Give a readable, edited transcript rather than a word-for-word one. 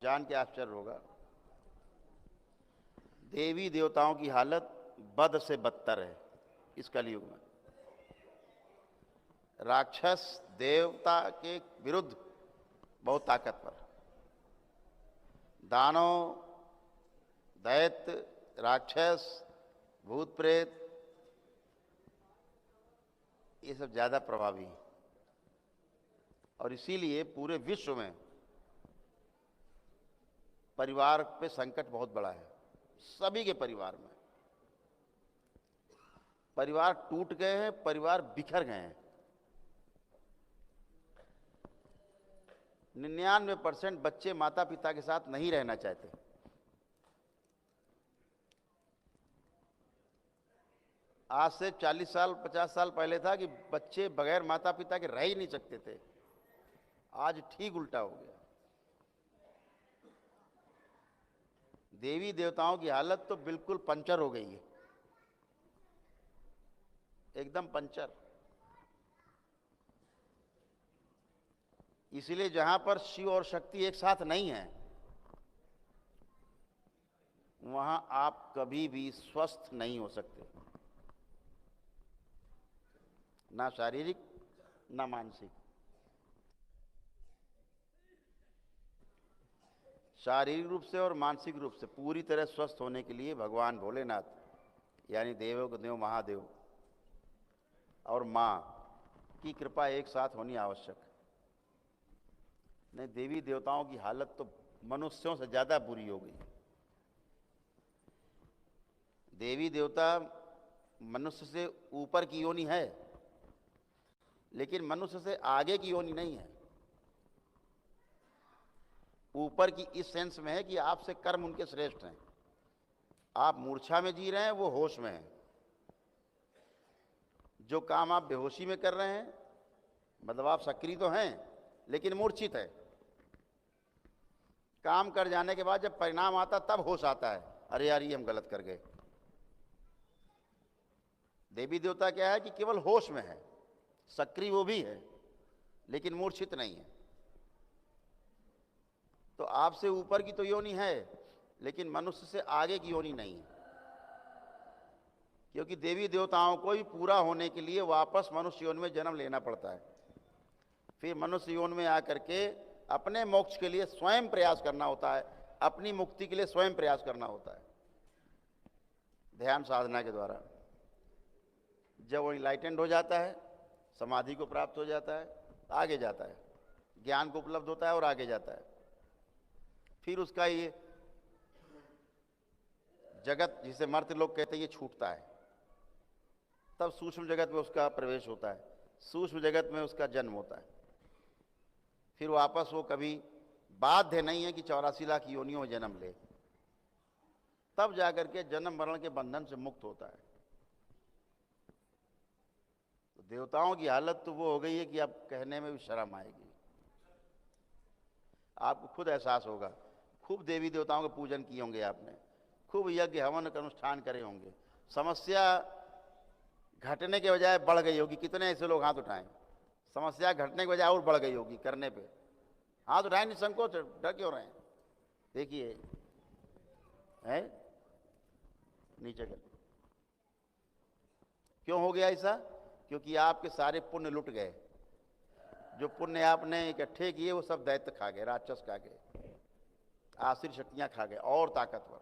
जान के आश्चर्य होगा, देवी देवताओं की हालत बद से बदतर है इस कलयुग में। राक्षस देवता के विरुद्ध बहुत ताकतवर, दानव, दैत्य, राक्षस, भूत प्रेत, ये सब ज्यादा प्रभावी हैं। और इसीलिए पूरे विश्व में परिवार पे संकट बहुत बड़ा है। सभी के परिवार में परिवार टूट गए हैं, परिवार बिखर गए हैं। 99% बच्चे माता पिता के साथ नहीं रहना चाहते। आज से 40 साल 50 साल पहले था कि बच्चे बगैर माता पिता के रह ही नहीं सकते थे। आज ठीक उल्टा हो गया। देवी देवताओं की हालत तो बिल्कुल पंचर हो गई है, एकदम पंचर। इसलिए जहां पर शिव और शक्ति एक साथ नहीं है, वहां आप कभी भी स्वस्थ नहीं हो सकते, ना शारीरिक ना मानसिक। शारीरिक रूप से और मानसिक रूप से पूरी तरह स्वस्थ होने के लिए भगवान भोलेनाथ यानी देवों के देव महादेव और मां की कृपा एक साथ होनी आवश्यक है। नहीं, देवी देवताओं की हालत तो मनुष्यों से ज्यादा बुरी हो गई। देवी देवता मनुष्य से ऊपर की योनि है, लेकिन मनुष्य से आगे की योनि नहीं है। ऊपर की इस सेंस में है कि आपसे कर्म उनके श्रेष्ठ हैं। आप मूर्छा में जी रहे हैं, वो होश में है। जो काम आप बेहोशी में कर रहे हैं, मतलब आप सक्रिय तो हैं लेकिन मूर्छित है। काम कर जाने के बाद जब परिणाम आता तब होश आता है, अरे यार ये हम गलत कर गए। देवी देवता क्या है कि केवल होश में है, सक्रिय वो भी है लेकिन मूर्छित नहीं है। तो आपसे ऊपर की तो योनि है, लेकिन मनुष्य से आगे की योनि नहीं है। क्योंकि देवी देवताओं को ही पूरा होने के लिए वापस मनुष्य योनि में जन्म लेना पड़ता है। फिर मनुष्य योनि में आकर के अपने मोक्ष के लिए स्वयं प्रयास करना होता है, अपनी मुक्ति के लिए स्वयं प्रयास करना होता है ध्यान साधना के द्वारा। जब वो इनलाइटेंड हो जाता है, समाधि को प्राप्त हो जाता है, आगे जाता है, ज्ञान को उपलब्ध होता है और आगे जाता है। फिर उसका ये जगत जिसे मर्त्य लोग कहते हैं ये छूटता है, तब सूक्ष्म जगत में उसका प्रवेश होता है, सूक्ष्म जगत में उसका जन्म होता है। फिर वापस वो कभी बाध्य नहीं है कि 84 लाख योनियों में जन्म ले, तब जाकर के जन्म मरण के बंधन से मुक्त होता है। तो देवताओं की हालत तो वो हो गई है कि अब कहने में भी शर्म आएगी। आपको खुद एहसास होगा, खूब देवी देवताओं के पूजन किए होंगे आपने, खूब यज्ञ हवन का अनुष्ठान करे होंगे, समस्या घटने के बजाय बढ़ गई होगी। कितने ऐसे लोग हाथ उठाएं, समस्या घटने के बजाय और बढ़ गई होगी, करने पे हाथ उठाएं निसंकोच, डर क्यों रहे हैं? देखिए है नीचे कर, क्यों हो गया ऐसा? क्योंकि आपके सारे पुण्य लुट गए। जो पुण्य आपने इकट्ठे किए वो सब दैत्य खा गए, राक्षस खा गए, आसुरी शक्तियां खा गए और ताकतवर।